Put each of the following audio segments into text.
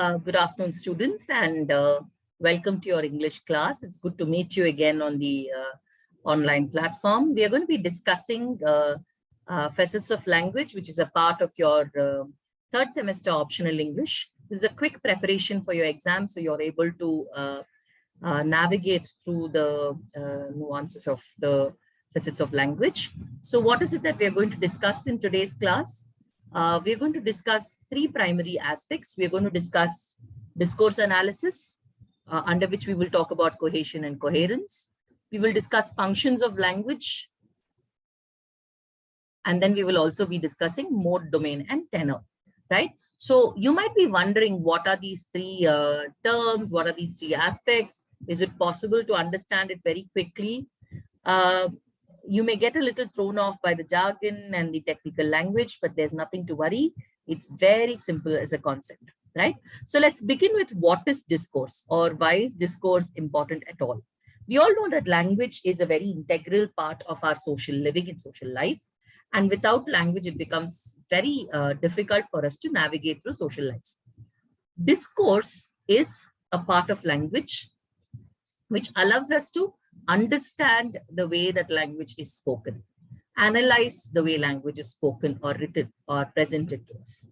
Good afternoon, students, and welcome to your English class. It's good to meet you again on the online platform. We are going to be discussing facets of language, which is a part of your third semester optional English. This is a quick preparation for your exam, so you're able to navigate through the nuances of the facets of language. So what is it that we are going to discuss in today's class? We're going to discuss three primary aspects. We're going to discuss discourse analysis, under which we will talk about cohesion and coherence. We will discuss functions of language. And then we will also be discussing mode, domain, and tenor, right? So you might be wondering, what are these three terms? What are these three aspects? Is it possible to understand it very quickly? You may get a little thrown off by the jargon and the technical language, but there's nothing to worry. It's very simple as a concept, right? So let's begin with what is discourse, or why is discourse important at all? We all know that language is a very integral part of our social living and social life. And without language, it becomes very difficult for us to navigate through social lives. Discourse is a part of language which allows us to understand the way that language is spoken, analyze the way language is spoken or written or presented to us.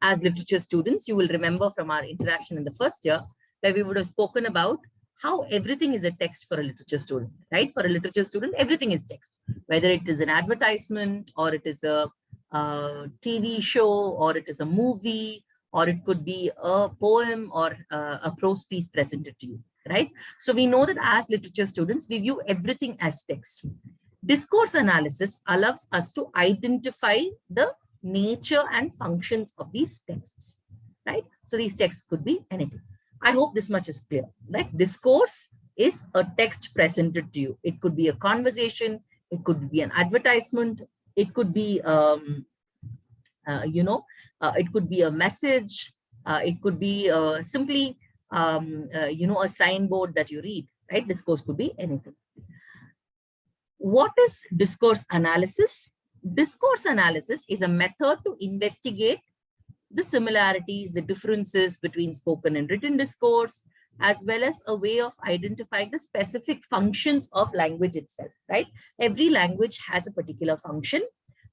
As literature students, you will remember from our interaction in the first year where we would have spoken about how everything is a text for a literature student, right? For a literature student, everything is text, whether it is an advertisement or it is a TV show or it is a movie, or it could be a poem or a prose piece presented to you, right? So we know that as literature students, we view everything as text. Discourse analysis allows us to identify the nature and functions of these texts, right? So these texts could be anything. I hope this much is clear. Like, discourse is a text presented to you. It could be a conversation. It could be an advertisement. It could be, it could be a message. It could be simply, a signboard that you read, right? Discourse could be anything. What is discourse analysis? Discourse analysis is a method to investigate the similarities, the differences between spoken and written discourse, as well as a way of identifying the specific functions of language itself, right? Every language has a particular function,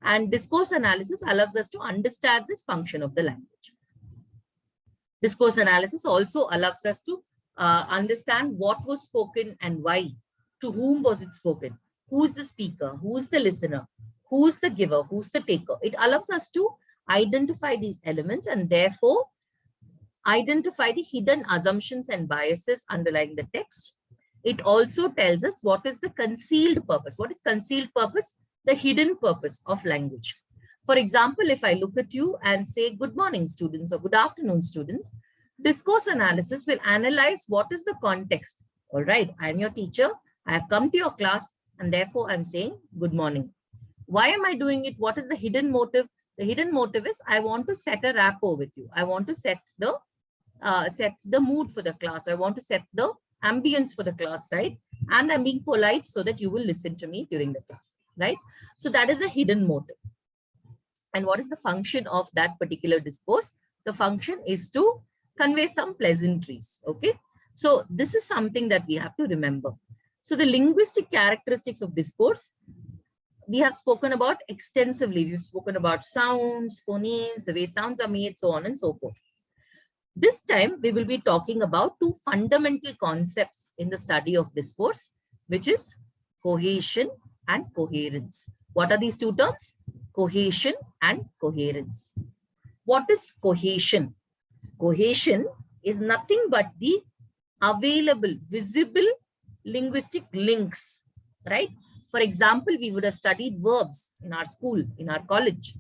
and discourse analysis allows us to understand this function of the language. Discourse analysis also allows us to understand what was spoken and why, to whom was it spoken, who's the speaker, who's the listener, who's the giver, who's the taker. It allows us to identify these elements and therefore identify the hidden assumptions and biases underlying the text. It also tells us what is the concealed purpose. What is concealed purpose? The hidden purpose of language. For example, if I look at you and say, good morning, students, or good afternoon, students, discourse analysis will analyze what is the context. All right, I'm your teacher. I have come to your class, and therefore I'm saying good morning. Why am I doing it? What is the hidden motive? The hidden motive is I want to set a rapport with you. I want to set the mood for the class. I want to set the ambience for the class, right? And I'm being polite so that you will listen to me during the class, right? So that is the hidden motive. And what is the function of that particular discourse? The function is to convey some pleasantries, okay? So this is something that we have to remember. So the linguistic characteristics of discourse, we have spoken about extensively. We've spoken about sounds, phonemes, the way sounds are made, so on and so forth. This time, we will be talking about two fundamental concepts in the study of discourse, which is cohesion and coherence. What are these two terms? Cohesion and coherence. What is cohesion? Cohesion is nothing but the available, visible linguistic links, right? For example, we would have studied verbs in our school, in our college.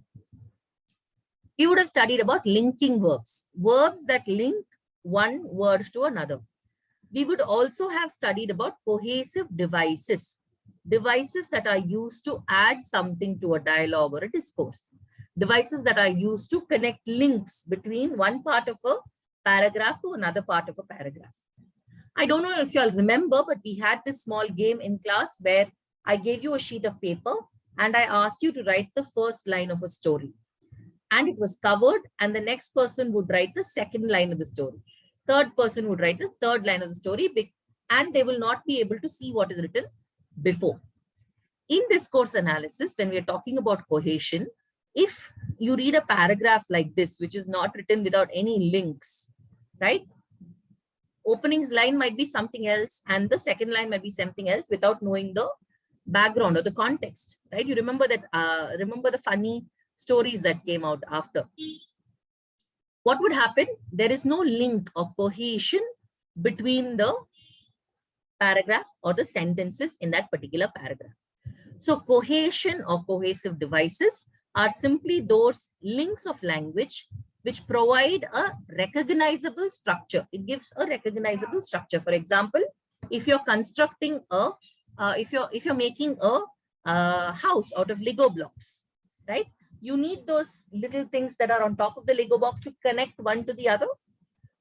We would have studied about linking verbs, verbs that link one word to another. We would also have studied about cohesive devices, devices that are used to add something to a dialogue or a discourse, devices that are used to connect links between one part of a paragraph to another part of a paragraph. I don't know if you all remember, but we had this small game in class where I gave you a sheet of paper and I asked you to write the first line of a story. and it was covered, and the next person would write the second line of the story. Third person would write the third line of the story, and they will not be able to see what is written before. In discourse analysis, when we are talking about cohesion, if you read a paragraph like this, which is not written without any links, right? Opening line might be something else, and the second line might be something else without knowing the background or the context, right? You remember that, remember the funny stories that came out after. What would happen? There is no link or cohesion between the paragraph or the sentences in that particular paragraph. So cohesion or cohesive devices are simply those links of language which provide a recognizable structure. It gives a recognizable structure. For example, if you're constructing a, if you're making a house out of Lego blocks, right? You need those little things that are on top of the Lego box to connect one to the other.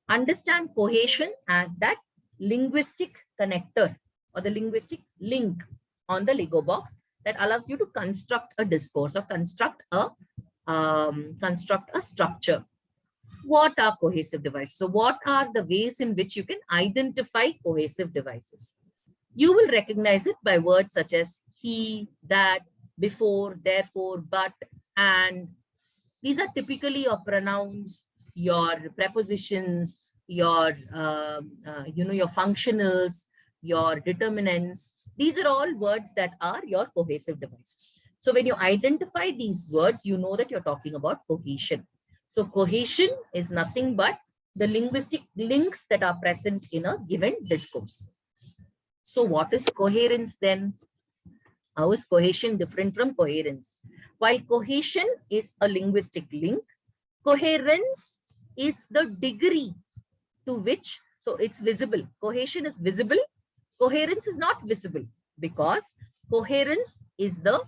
Understand cohesion as that linguistic connector or the linguistic link on the Lego box that allows you to construct a discourse or construct a structure. What are cohesive devices? So what are the ways in which you can identify cohesive devices? You will recognize it by words such as he, that, before, therefore, but, and. These are typically your pronouns, your prepositions, your your functionals, your determinants. These are all words that are your cohesive devices. So when you identify these words, you know that you're talking about cohesion. So cohesion is nothing but the linguistic links that are present in a given discourse. So what is coherence then? How is cohesion different from coherence? While cohesion is a linguistic link, coherence is the degree to which, so it's visible. Cohesion is visible. Coherence is not visible, because coherence is the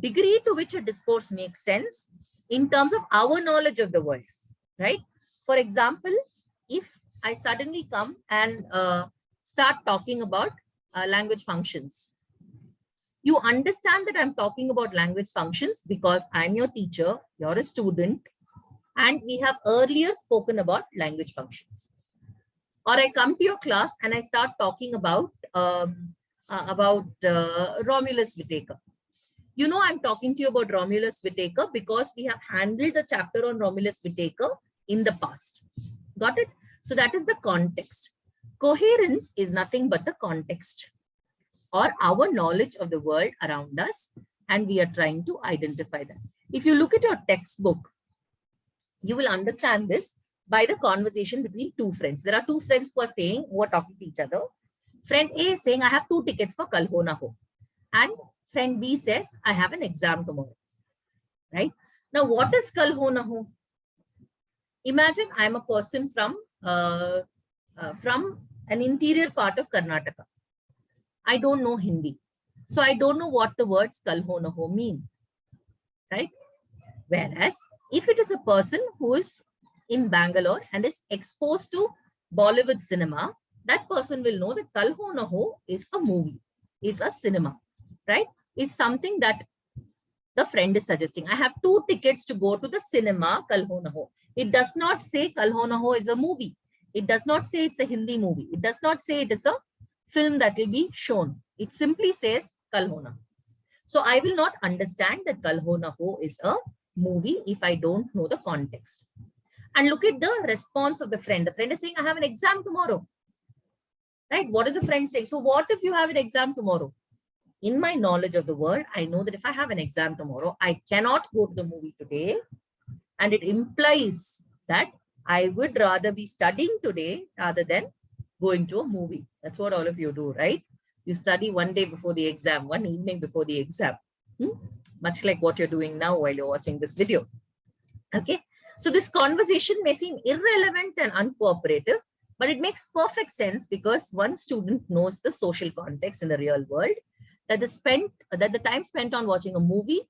degree to which a discourse makes sense in terms of our knowledge of the world, right? For example, if I suddenly come and start talking about language functions, you understand that I'm talking about language functions because I'm your teacher, you're a student, and we have earlier spoken about language functions. Or I come to your class and I start talking about Romulus Whittaker. You know, I'm talking to you about Romulus Whittaker because we have handled a chapter on Romulus Whittaker in the past. Got it? So that is the context. Coherence is nothing but the context or our knowledge of the world around us, and we are trying to identify that. If you look at your textbook, you will understand this by the conversation between two friends. There are two friends who are talking to each other. Friend A is saying, I have 2 tickets for Kal Ho Na Ho. And friend B says, I have an exam tomorrow. Right? Now, what is Kal Ho Na Ho? Imagine I'm a person from an interior part of Karnataka. I don't know Hindi. So I don't know what the words Kal Ho Na Ho mean. Right? Whereas if it is a person who is in Bangalore and is exposed to Bollywood cinema, that person will know that Kal Ho Na Ho is a movie, is a cinema, right? Is something that the friend is suggesting. I have 2 tickets to go to the cinema, Kal Ho Na Ho. It does not say Kal Ho Na Ho is a movie. It does not say it's a Hindi movie. It does not say it is a film that will be shown. It simply says Kal Ho Na Ho. So I will not understand that Kal Ho Na Ho is a movie if I don't know the context. And look at the response of the friend. The friend is saying, I have an exam tomorrow. Right? What is the friend saying? So what if you have an exam tomorrow? In my knowledge of the world, I know that if I have an exam tomorrow, I cannot go to the movie today. And it implies that I would rather be studying today rather than going to a movie. That's what all of you do, right? You study one day before the exam, one evening before the exam. Much like what you're doing now while you're watching this video. Okay. So this conversation may seem irrelevant and uncooperative, but it makes perfect sense because one student knows the social context in the real world, that the time spent on watching a movie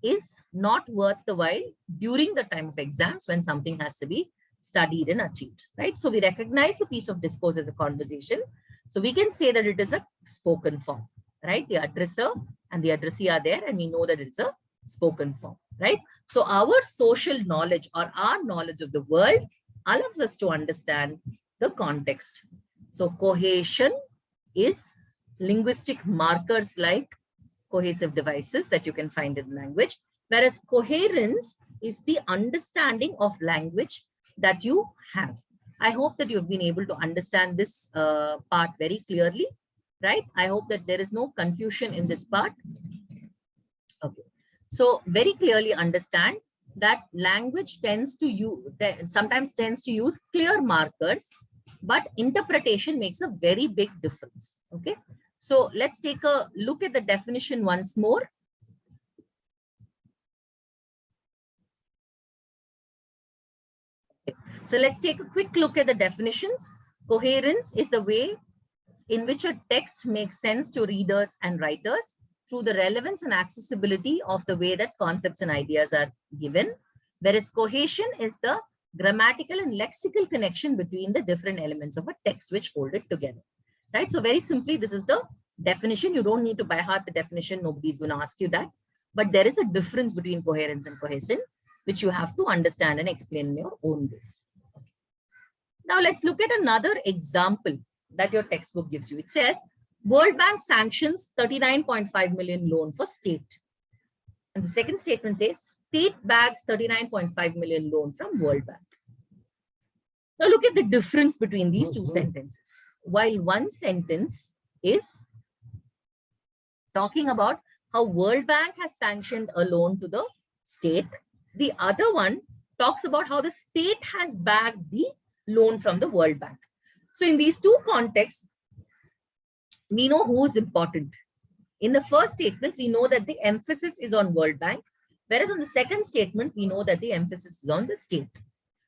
is not worth the while during the time of exams when something has to be studied and achieved, right? So we recognize the piece of discourse as a conversation. So we can say that it is a spoken form, right? The addresser and the addressee are there, and we know that it's a spoken form, right? So our social knowledge or our knowledge of the world allows us to understand the context. So cohesion is linguistic markers like cohesive devices that you can find in language, whereas coherence is the understanding of language that you have. I hope that you've been able to understand this part very clearly, right? I hope that there is no confusion in this part. Okay. So very clearly understand that language tends to use, sometimes tends to use clear markers, but interpretation makes a very big difference. Okay. So let's take a look at the definition once more. So let's take a quick look at the definitions. Coherence is the way in which a text makes sense to readers and writers through the relevance and accessibility of the way that concepts and ideas are given. Whereas cohesion is the grammatical and lexical connection between the different elements of a text which hold it together. Right? So very simply, this is the definition. You don't need to by heart the definition. Nobody's going to ask you that. But there is a difference between coherence and cohesion, which you have to understand and explain in your own ways. Now let's look at another example that your textbook gives you. It says, World Bank sanctions 39.5 million loan for state. And the second statement says, state bags 39.5 million loan from World Bank. Now look at the difference between these two sentences. While one sentence is talking about how World Bank has sanctioned a loan to the state, the other one talks about how the state has bagged the loan from the World Bank. So in these two contexts, we know who is important. In the first statement, we know that the emphasis is on World Bank, whereas on the second statement, we know that the emphasis is on the state,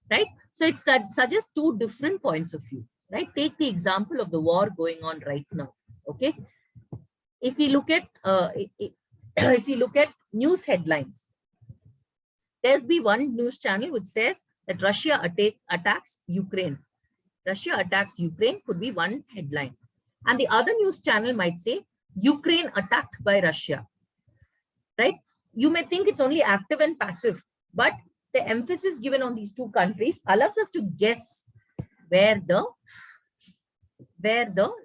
right? So it suggests two different points of view, right? Take the example of the war going on right now, okay? If we look at if we look at news headlines, there's be one news channel which says that Russia attacks Ukraine. Russia attacks Ukraine could be one headline. And the other news channel might say, Ukraine attacked by Russia, right? You may think it's only active and passive, but the emphasis given on these two countries allows us to guess where the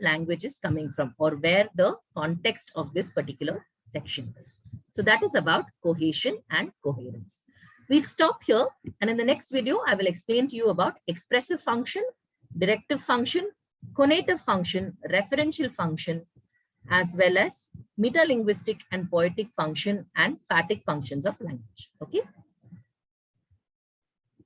language is coming from or where the context of this particular section is. So that is about cohesion and coherence. We'll stop here, and in the next video, I will explain to you about expressive function, directive function, conative function, referential function, as well as metalinguistic and poetic function and phatic functions of language. Okay.